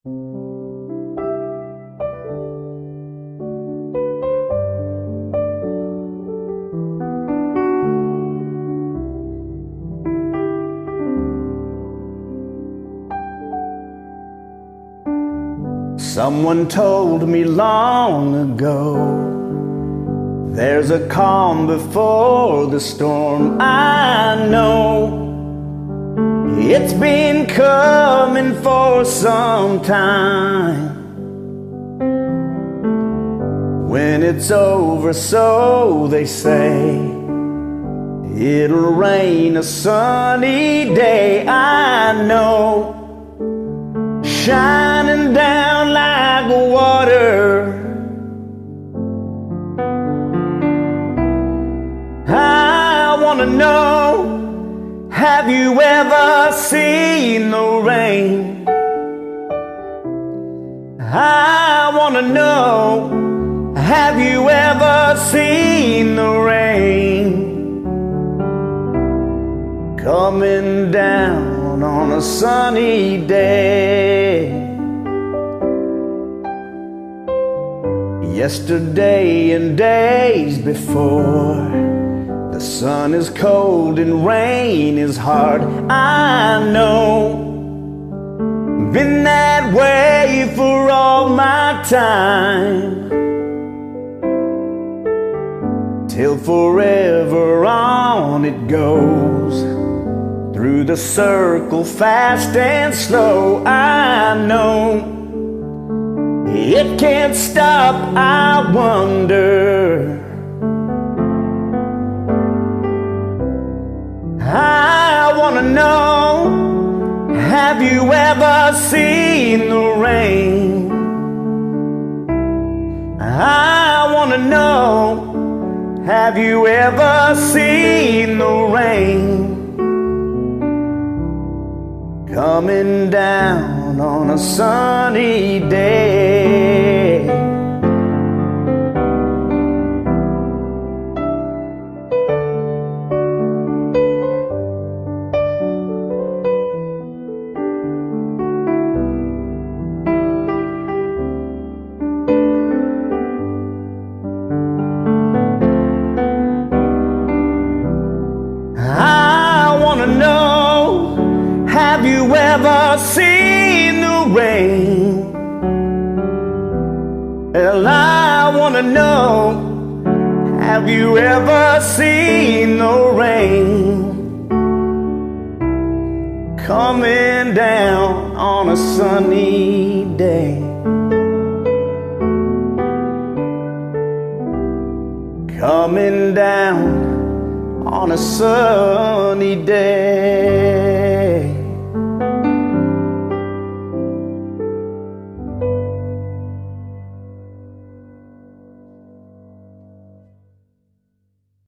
Someone told me long ago, there's a calm before the storm. I know it's been coming for some time. When it's over, so they say, it'll rain a sunny day. I know, shining down like water. I wanna know, have you ever seen the rain? I wanna know, have you ever seen the rain coming down on a sunny day? Yesterday and days before, the sun is cold and rain is hard. I know, been that way for all my time, till forever on it goes, through the circle fast and slow. I know, it can't stop. I wonder, I wanna know, have you ever seen the rain? I wanna know, have you ever seen the rain coming down on a sunny day? I wanna know, have you ever seen the rain? Well, I wanna know, have you ever seen the rain coming down on a sunny day? Coming down on a sunny day.